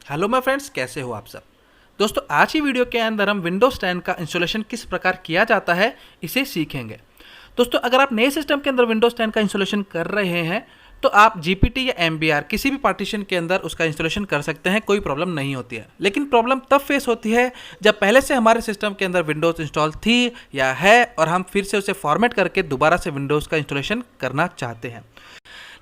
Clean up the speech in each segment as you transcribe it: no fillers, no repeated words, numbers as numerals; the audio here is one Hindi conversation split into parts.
हेलो माय फ्रेंड्स, कैसे हो आप सब। दोस्तों, आज की वीडियो के अंदर हम विंडोज़ 10 का इंस्टॉलेशन किस प्रकार किया जाता है इसे सीखेंगे। दोस्तों, अगर आप नए सिस्टम के अंदर विंडोज़ 10 का इंस्टॉलेशन कर रहे हैं तो आप जीपीटी या एमबीआर किसी भी पार्टीशन के अंदर उसका इंस्टॉलेशन कर सकते हैं, कोई प्रॉब्लम नहीं होती है। लेकिन प्रॉब्लम तब फेस होती है जब पहले से हमारे सिस्टम के अंदर विंडोज़ इंस्टॉल थी या है और हम फिर से उसे फॉर्मेट करके दोबारा से विंडोज़ का इंस्टॉलेशन करना चाहते हैं।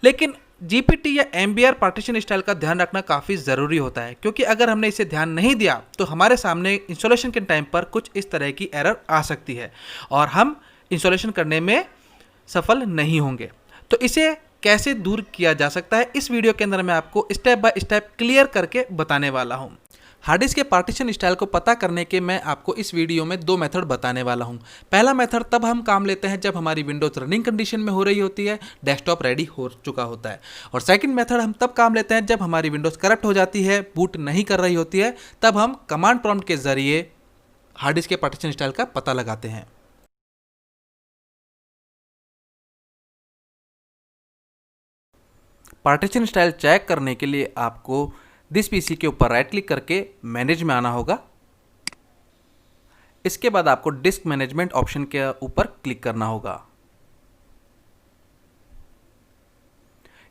लेकिन जीपीटी या एमबीआर पार्टीशन स्टाइल का ध्यान रखना काफ़ी ज़रूरी होता है, क्योंकि अगर हमने इसे ध्यान नहीं दिया तो हमारे सामने इंस्टॉलेशन के टाइम पर कुछ इस तरह की एरर आ सकती है और हम इंस्टॉलेशन करने में सफल नहीं होंगे। तो इसे कैसे दूर किया जा सकता है, इस वीडियो के अंदर मैं आपको स्टेप बाय स्टेप क्लियर करके बताने वाला हूँ। हार्ड डिस्क के पार्टीशन स्टाइल को पता करने के मैं आपको इस वीडियो में दो मेथड बताने वाला हूं। पहला मेथड तब हम काम लेते हैं जब हमारी विंडोज रनिंग कंडीशन में हो रही होती है, डेस्कटॉप रेडी हो चुका होता है। और सेकंड मेथड हम तब काम लेते हैं जब हमारी विंडोज करप्ट हो जाती है, बूट नहीं कर रही होती है, तब हम कमांड प्रॉम्प्ट के जरिए हार्ड डिस्क के पार्टीशन स्टाइल का पता लगाते हैं। पार्टीशन स्टाइल चेक करने के लिए आपको दिस पीसी के ऊपर राइट क्लिक करके मैनेज में आना होगा। इसके बाद आपको डिस्क मैनेजमेंट ऑप्शन के ऊपर क्लिक करना होगा।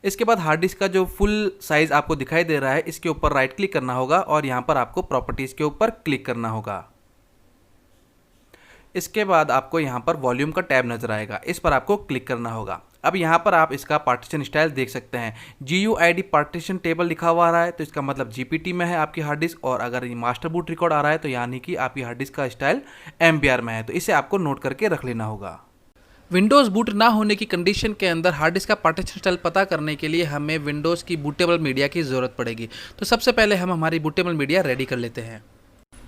इसके बाद हार्ड डिस्क का जो फुल साइज आपको दिखाई दे रहा है, इसके ऊपर राइट क्लिक करना होगा और यहां पर आपको प्रॉपर्टीज के ऊपर क्लिक करना होगा। इसके बाद आपको यहां पर वॉल्यूम का टैब नजर आएगा, इस पर आपको क्लिक करना होगा। अब यहाँ पर आप इसका पार्टीशन स्टाइल देख सकते हैं, GUID पार्टीशन टेबल लिखा हुआ आ रहा है, तो इसका मतलब जीपीटी में है आपकी हार्ड डिस्क। और अगर मास्टर बूट रिकॉर्ड आ रहा है तो यानी कि आपकी हार्ड डिस्क का स्टाइल एमबीआर में है, तो इसे आपको नोट करके रख लेना होगा। विंडोज़ बूट ना होने की कंडीशन के अंदर हार्ड डिस्क का पार्टीशन स्टाइल पता करने के लिए हमें विंडोज़ की बूटेबल मीडिया की ज़रूरत पड़ेगी। तो सबसे पहले हम हमारी बूटेबल मीडिया रेडी कर लेते हैं।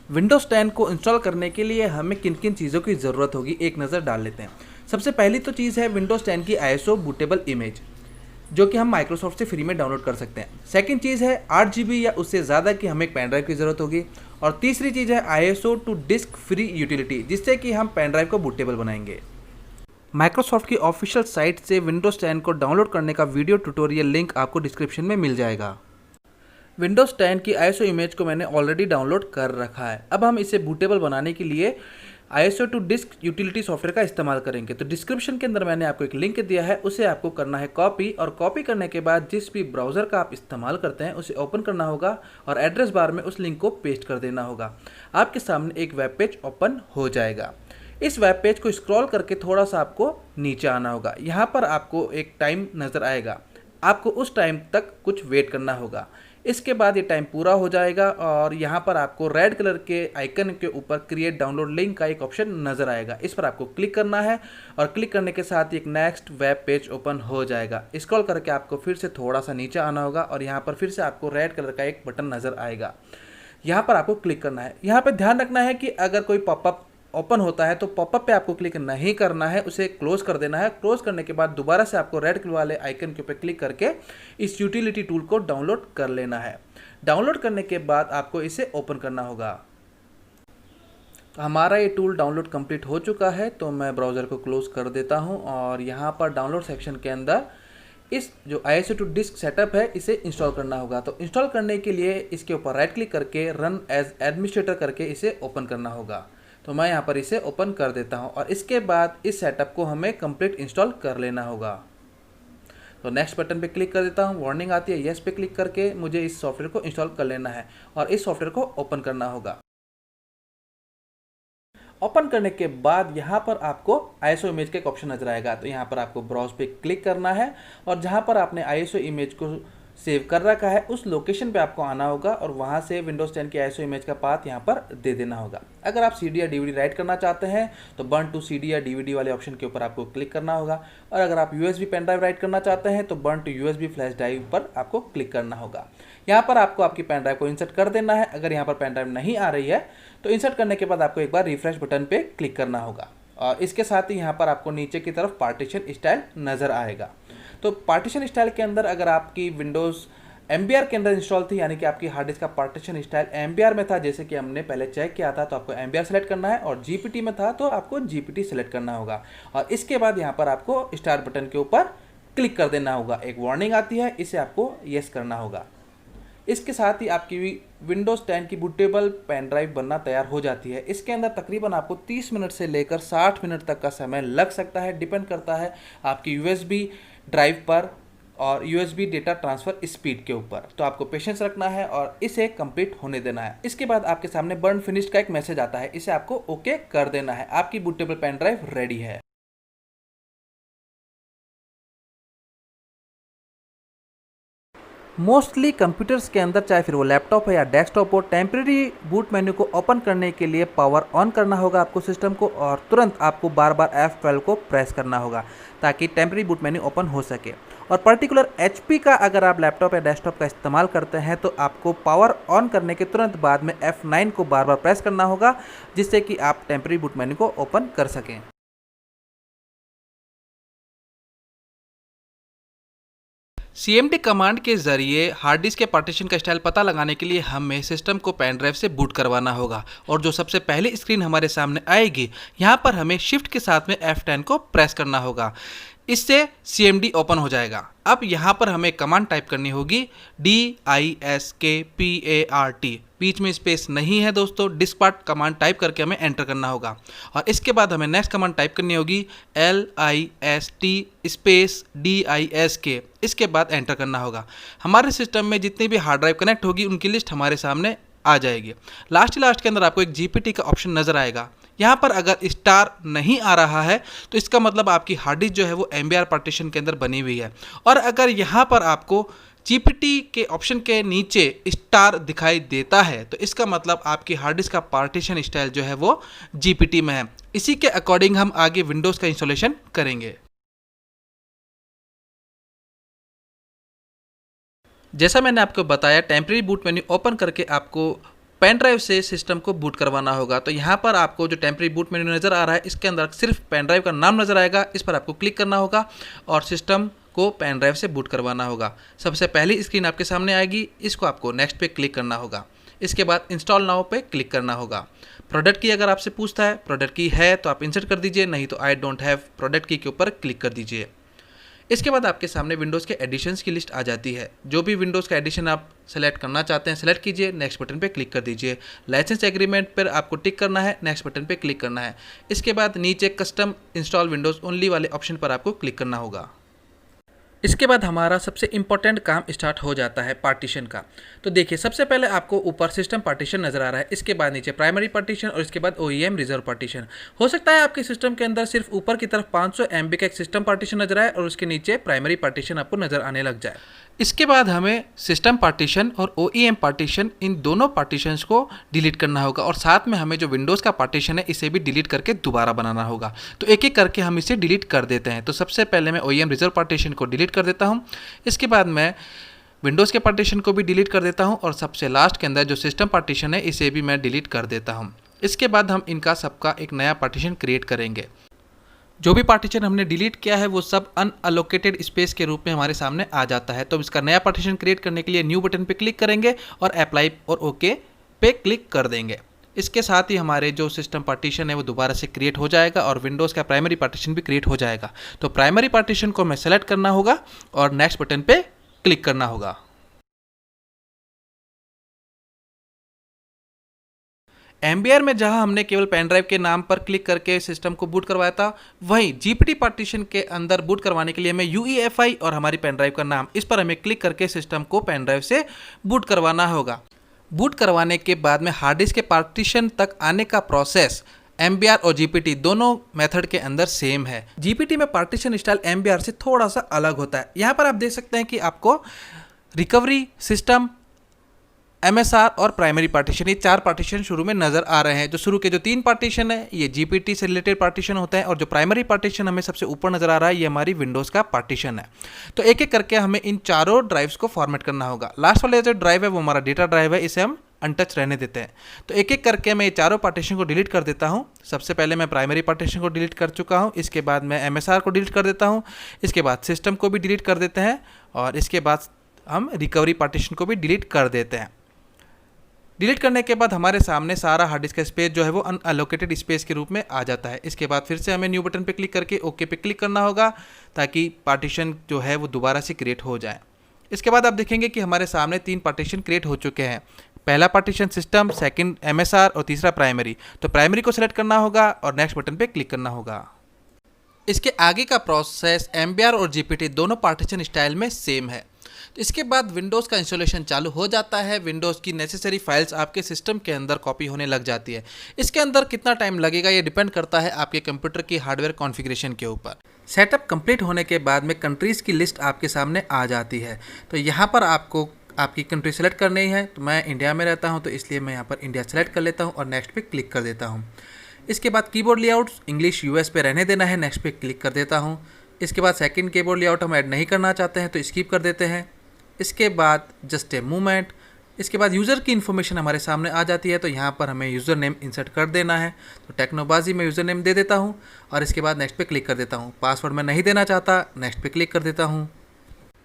विंडोज़ 10 को इंस्टॉल करने के लिए हमें किन किन चीज़ों की ज़रूरत होगी, एक नज़र डाल लेते हैं। सबसे पहली तो चीज़ है विंडोज़ 10 की ISO बूटेबल इमेज, जो कि हम माइक्रोसॉफ्ट से फ्री में डाउनलोड कर सकते हैं। सेकंड चीज़ है 8 GB या उससे ज़्यादा की हमें एक पेन ड्राइव की ज़रूरत होगी। और तीसरी चीज़ है ISO to disk free utility, जिससे कि हम पेन ड्राइव को बूटेबल बनाएंगे। माइक्रोसॉफ्ट की ऑफिशियल साइट से विंडोज़ 10 को डाउनलोड करने का वीडियो ट्यूटोरियल लिंक आपको डिस्क्रिप्शन में मिल जाएगा। विंडोज़ 10 की ISO इमेज को मैंने ऑलरेडी डाउनलोड कर रखा है। अब हम इसे बूटेबल बनाने के लिए ISO to disk utility software का इस्तेमाल करेंगे। तो डिस्क्रिप्शन के अंदर मैंने आपको एक लिंक दिया है, उसे आपको करना है कॉपी। और कॉपी करने के बाद जिस भी ब्राउज़र का आप इस्तेमाल करते हैं उसे ओपन करना होगा और एड्रेस बार में उस लिंक को पेस्ट कर देना होगा। आपके सामने एक वेब पेज ओपन हो जाएगा। इस वेब पेज को स्क्रॉल करके थोड़ा सा आपको नीचे आना होगा। यहाँ पर आपको एक टाइम नज़र आएगा, आपको उस टाइम तक कुछ वेट करना होगा। इसके बाद ये टाइम पूरा हो जाएगा और यहाँ पर आपको रेड कलर के आइकन के ऊपर क्रिएट डाउनलोड लिंक का एक ऑप्शन नज़र आएगा, इस पर आपको क्लिक करना है। और क्लिक करने के साथ एक नेक्स्ट वेब पेज ओपन हो जाएगा। स्क्रॉल करके आपको फिर से थोड़ा सा नीचे आना होगा और यहाँ पर फिर से आपको रेड कलर का एक बटन नज़र आएगा, यहाँ पर आपको क्लिक करना है। यहाँ पर ध्यान रखना है कि अगर कोई पॉपअप ओपन होता है तो पॉपअप पे आपको क्लिक नहीं करना है, उसे क्लोज कर देना है। क्लोज करने के बाद दोबारा से आपको रेड कलर वाले आइकन के ऊपर क्लिक करके इस यूटिलिटी टूल को डाउनलोड कर लेना है। डाउनलोड करने के बाद आपको इसे ओपन करना होगा। तो हमारा ये टूल डाउनलोड कंप्लीट हो चुका है, तो मैं ब्राउज़र को क्लोज कर देता हूँ और यहाँ पर डाउनलोड सेक्शन के अंदर इस जो ISO टू डिस्क सेटअप है इसे इंस्टॉल करना होगा। तो इंस्टॉल करने के लिए इसके ऊपर राइट क्लिक करके रन एज एडमिनिस्ट्रेटर करके इसे ओपन करना होगा। तो मैं यहाँ पर इसे ओपन कर देता हूँ और इसके बाद इस सेटअप को हमें कंप्लीट इंस्टॉल कर लेना होगा। तो नेक्स्ट बटन पे क्लिक कर देता हूँ, वार्निंग आती है, यस पे क्लिक करके मुझे इस सॉफ्टवेयर को इंस्टॉल कर लेना है और इस सॉफ्टवेयर को ओपन करना होगा। ओपन करने के बाद यहाँ पर आपको ISO इमेज का एक ऑप्शन नजर आएगा, तो यहाँ पर आपको ब्राउज पे क्लिक करना है और जहाँ पर आपने ISO इमेज को सेव कर रखा है उस लोकेशन पे आपको आना होगा और वहाँ से विंडोज़ 10 की ISO इमेज का पाथ यहाँ पर दे देना होगा। अगर आप CD या DVD राइट करना चाहते हैं तो बर्न टू CD या DVD वाले ऑप्शन के ऊपर आपको क्लिक करना होगा। और अगर आप USB पेन ड्राइव राइट करना चाहते हैं तो burn to USB flash drive पर आपको क्लिक करना होगा। यहाँ पर आपको आपकी पेन ड्राइव को इंसर्ट कर देना है। अगर यहाँ पर पेन ड्राइव नहीं आ रही है तो इंसर्ट करने के बाद आपको एक बार रिफ्रेश बटन पर क्लिक करना होगा और इसके साथ ही यहाँ पर आपको नीचे की तरफ पार्टीशन स्टाइल नज़र आएगा। तो पार्टीशन स्टाइल के अंदर अगर आपकी विंडोज़ एमबीआर के अंदर इंस्टॉल थी, यानी कि आपकी हार्ड डिस्क का पार्टीशन स्टाइल एमबीआर में था, जैसे कि हमने पहले चेक किया था, तो आपको एमबीआर सेलेक्ट करना है। और जीपीटी में था तो आपको जीपीटी सेलेक्ट करना होगा और इसके बाद यहाँ पर आपको स्टार बटन के ऊपर क्लिक कर देना होगा। एक वार्निंग आती है, इसे आपको यस करना होगा। इसके साथ ही आपकी विंडोज़ 10 की बूटेबल पेन ड्राइव बनना तैयार हो जाती है। इसके अंदर तकरीबन आपको 30 मिनट से लेकर 60 मिनट तक का समय लग सकता है, डिपेंड करता है आपकी यूएसबी ड्राइव पर और यूएसबी डेटा ट्रांसफ़र स्पीड के ऊपर। तो आपको पेशेंस रखना है और इसे कंप्लीट होने देना है। इसके बाद आपके सामने बर्न फिनिश्ड का एक मैसेज आता है, इसे आपको ओके कर देना है। आपकी बूटेबल पेन ड्राइव रेडी है। मोस्टली कंप्यूटर्स के अंदर, चाहे फिर वो लैपटॉप है या डेस्कटॉप हो, टेम्प्रेरी बूट मेन्यू को ओपन करने के लिए पावर ऑन करना होगा आपको सिस्टम को, और तुरंत आपको बार बार F12 को प्रेस करना होगा ताकि टेम्प्रेरी बूट मेन्यू ओपन हो सके। और पर्टिकुलर HP का अगर आप लैपटॉप या डेस्कटॉप का इस्तेमाल करते हैं तो आपको पावर ऑन करने के तुरंत बाद में F9 को बार बार प्रेस करना होगा, जिससे कि आप टेम्प्रेरी बूट मेन्यू को ओपन कर सकें। CMD कमांड के ज़रिए हार्ड डिस्क के पार्टीशन का स्टाइल पता लगाने के लिए हमें सिस्टम को पेन ड्राइव से बूट करवाना होगा, और जो सबसे पहली स्क्रीन हमारे सामने आएगी यहाँ पर हमें शिफ्ट के साथ में F10 को प्रेस करना होगा। इससे CMD ओपन हो जाएगा। अब यहाँ पर हमें कमांड टाइप करनी होगी DISKPART, बीच में स्पेस नहीं है दोस्तों। डिस्कपार्ट कमांड टाइप करके हमें एंटर करना होगा, और इसके बाद हमें नेक्स्ट कमांड टाइप करनी होगी LIST स्पेस DISK, इसके बाद एंटर करना होगा। हमारे सिस्टम में जितनी भी हार्ड ड्राइव कनेक्ट होगी उनकी लिस्ट हमारे सामने आ जाएगी। लास्ट के अंदर आपको एक GPT का ऑप्शन नज़र आएगा। यहाँ पर अगर स्टार नहीं आ रहा है तो इसका मतलब आपकी हार्ड डिस्क जो है वो MBR पार्टीशन के अंदर बनी हुई है, और अगर यहाँ पर आपको GPT के ऑप्शन के नीचे स्टार दिखाई देता है तो इसका मतलब आपकी हार्ड डिस्क का पार्टीशन स्टाइल जो है वो GPT में है। इसी के अकॉर्डिंग हम आगे विंडोज़ का इंस्टॉलेशन करेंगे। जैसा मैंने आपको बताया, टेम्प्रेरी बूट मेन्यू ओपन करके आपको पेन ड्राइव से सिस्टम को बूट करवाना होगा। तो यहाँ पर आपको जो टेम्प्रेरी बूट मेन्यू नज़र आ रहा है, इसके अंदर सिर्फ पेन ड्राइव का नाम नज़र आएगा। इस पर आपको क्लिक करना होगा और सिस्टम को पेन ड्राइव से बूट करवाना होगा। सबसे पहली स्क्रीन आपके सामने आएगी, इसको आपको नेक्स्ट पे क्लिक करना होगा। इसके बाद इंस्टॉल नाउ पे क्लिक करना होगा। प्रोडक्ट की अगर आपसे पूछता है, प्रोडक्ट की है तो आप इंसर्ट कर दीजिए, नहीं तो आई डोंट हैव प्रोडक्ट की के ऊपर क्लिक कर दीजिए। इसके बाद आपके सामने विंडोज़ के एडिशंस की लिस्ट आ जाती है। जो भी विंडोज़ का एडिशन आप सेलेक्ट करना चाहते हैं सेलेक्ट कीजिए, नेक्स्ट बटन पे क्लिक कर दीजिए। लाइसेंस एग्रीमेंट पर आपको टिक करना है, नेक्स्ट बटन पे क्लिक करना है। इसके बाद नीचे कस्टम इंस्टॉल विंडोज़ ओनली वाले ऑप्शन पर आपको क्लिक करना होगा। इसके बाद हमारा सबसे इम्पॉर्टेंट काम स्टार्ट हो जाता है पार्टीशन का। तो देखिए, सबसे पहले आपको ऊपर सिस्टम पार्टीशन नज़र आ रहा है, इसके बाद नीचे प्राइमरी पार्टीशन और इसके बाद OEM रिजर्व पार्टीशन। हो सकता है आपके सिस्टम के अंदर सिर्फ ऊपर की तरफ 500 MB का एक सिस्टम पार्टीशन नजर आए और उसके नीचे प्राइमरी पार्टीशन आपको नज़र आने लग जाए। इसके बाद हमें सिस्टम पार्टीशन और OEM पार्टीशन, इन दोनों पार्टीशंस को डिलीट करना होगा, और साथ में हमें जो विंडोज़ का पार्टीशन है इसे भी डिलीट करके दोबारा बनाना होगा। तो एक एक करके हम इसे डिलीट कर देते हैं। तो सबसे पहले मैं OEM रिजर्व पार्टीशन को डिलीट कर देता हूं। इसके बाद मैं विंडोज़ के पार्टीशन को भी डिलीट कर देता हूं, और सबसे लास्ट के अंदर जो सिस्टम पार्टीशन है इसे भी मैं डिलीट कर देता हूं। इसके बाद हम इनका सबका एक नया पार्टीशन क्रिएट करेंगे। जो भी पार्टीशन हमने डिलीट किया है वो सब अनअलोकेटेड स्पेस के रूप में हमारे सामने आ जाता है। तो इसका नया पार्टीशन क्रिएट करने के लिए न्यू बटन पे क्लिक करेंगे और अप्लाई और ओके पे क्लिक कर देंगे। इसके साथ ही हमारे जो सिस्टम पार्टीशन है वो दोबारा से क्रिएट हो जाएगा और विंडोज़ का प्राइमरी पार्टीशन भी क्रिएट हो जाएगा। तो प्राइमरी पार्टीशन को हमें सेलेक्ट करना होगा और नेक्स्ट बटन पे क्लिक करना होगा। MBR में जहां हमने केवल पेन ड्राइव के नाम पर क्लिक करके सिस्टम को बूट करवाया था, वहीं GPT पार्टीशन के अंदर बूट करवाने के लिए हमें UEFI और हमारी पेन ड्राइव का नाम, इस पर हमें क्लिक करके सिस्टम को पेन ड्राइव से बूट करवाना होगा। बूट करवाने के बाद में हार्ड डिस्क के पार्टीशन तक आने का प्रोसेस MBR और GPT दोनों मेथड के अंदर सेम है। GPT में पार्टीशन स्टाइल MBR से थोड़ा सा अलग होता है। यहाँ पर आप देख सकते हैं कि आपको रिकवरी सिस्टम, MSR और प्राइमरी पार्टीशन, ये 4 पार्टीशन शुरू में नज़र आ रहे हैं। जो शुरू के जो 3 पार्टीशन है ये GPT से रिलेटेड पार्टीशन होता है, और जो प्राइमरी पार्टीशन हमें सबसे ऊपर नज़र आ रहा है ये हमारी विंडोज़ का पार्टीशन है। तो एक एक करके हमें इन चारों ड्राइव्स को फॉर्मेट करना होगा। लास्ट वाला जो ड्राइव है वो हमारा डेटा ड्राइव है, इसे हम अनटच रहने देते हैं। तो एक एक करके मैं ये चारों पार्टीशन को डिलीट कर देता हूँ। सबसे पहले मैं प्राइमरी पार्टीशन को डिलीट कर चुका हूँ, इसके बाद मैं MSR को डिलीट कर देता हूँ, इसके बाद सिस्टम को भी डिलीट कर देते हैं, और इसके बाद हम रिकवरी पार्टीशन को भी डिलीट कर देते हैं। डिलीट करने के बाद हमारे सामने सारा हार्ड डिस्क का स्पेस जो है वो अनअलोकेटेड स्पेस के रूप में आ जाता है। इसके बाद फिर से हमें न्यू बटन पे क्लिक करके ओके पे क्लिक करना होगा ताकि पार्टीशन जो है वो दोबारा से क्रिएट हो जाए। इसके बाद आप देखेंगे कि हमारे सामने 3 पार्टीशन क्रिएट हो चुके हैं। पहला पार्टीशन सिस्टम, सेकंड MSR और तीसरा प्राइमरी। तो प्राइमरी को सेलेक्ट करना होगा और नेक्स्ट बटन पे क्लिक करना होगा। इसके आगे का प्रोसेस MBR और GPT दोनों पार्टीशन स्टाइल में सेम है। तो इसके बाद विंडोज़ का इंस्टॉलेशन चालू हो जाता है। विंडोज़ की नेसेसरी फाइल्स आपके सिस्टम के अंदर कॉपी होने लग जाती है। इसके अंदर कितना टाइम लगेगा ये डिपेंड करता है आपके कंप्यूटर की हार्डवेयर कॉन्फ़िगरेशन के ऊपर। सेटअप कंप्लीट होने के बाद में कंट्रीज़ की लिस्ट आपके सामने आ जाती है। तो यहाँ पर आपको आपकी कंट्री सेलेक्ट करनी है। तो मैं इंडिया में रहता हूँ तो इसलिए मैं यहाँ पर इंडिया सेलेक्ट कर लेता हूँ और नेक्स्ट पे क्लिक कर देता हूँ। इसके बाद कीबोर्ड लेआउट्स इंग्लिश US पे रहने देना है, नेक्स्ट पे क्लिक कर देता हूँ। इसके बाद सेकंड कीबोर्ड लेआउट हम ऐड नहीं करना चाहते हैं तो स्किप कर देते हैं। इसके बाद जस्ट ए मूवमेंट। इसके बाद यूज़र की इन्फॉर्मेशन हमारे सामने आ जाती है। तो यहाँ पर हमें यूज़र नेम इंसर्ट कर देना है। तो टेक्नोबाजी में यूज़र नेम दे देता हूँ और इसके बाद नेक्स्ट पे क्लिक कर देता हूँ। पासवर्ड मैं नहीं देना चाहता, नेक्स्ट पे क्लिक कर देता हूँ।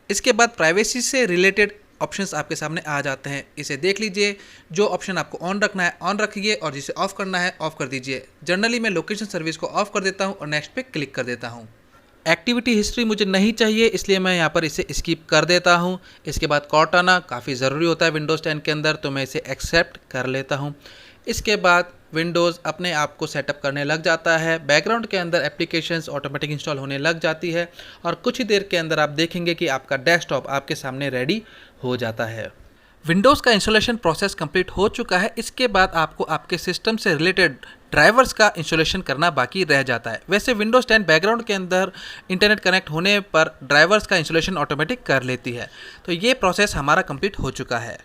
इसके बाद प्राइवेसी से रिलेटेड ऑप्शंस आपके सामने आ जाते हैं। इसे देख लीजिए। जो ऑप्शन आपको ऑन रखना है ऑन रखिए और जिसे ऑफ करना है ऑफ कर दीजिए। जनरली मैं लोकेशन सर्विस को ऑफ कर देता हूँ और नेक्स्ट पे क्लिक कर देता हूँ। एक्टिविटी हिस्ट्री मुझे नहीं चाहिए इसलिए मैं यहाँ पर इसे स्किप कर देता हूँ। इसके बाद कॉर्टाना काफ़ी ज़रूरी होता है विंडोज़ 10 के अंदर, तो मैं इसे एक्सेप्ट कर लेता हूँ। इसके बाद विंडोज़ अपने आप को सेटअप करने लग जाता है। बैकग्राउंड के अंदर एप्लीकेशंस ऑटोमेटिक इंस्टॉल होने लग जाती है और कुछ ही देर के अंदर आप देखेंगे कि आपका डेस्कटॉप आपके सामने रेडी हो जाता है। विंडोज़ का इंस्टॉलेशन प्रोसेस कंप्लीट हो चुका है। इसके बाद आपको आपके सिस्टम से रिलेटेड ड्राइवर्स का इंस्टॉलेशन करना बाकी रह जाता है। वैसे विंडोज़ 10 बैकग्राउंड के अंदर इंटरनेट कनेक्ट होने पर ड्राइवर्स का इंस्टॉलेशन ऑटोमेटिक कर लेती है। तो ये प्रोसेस हमारा कंप्लीट हो चुका है।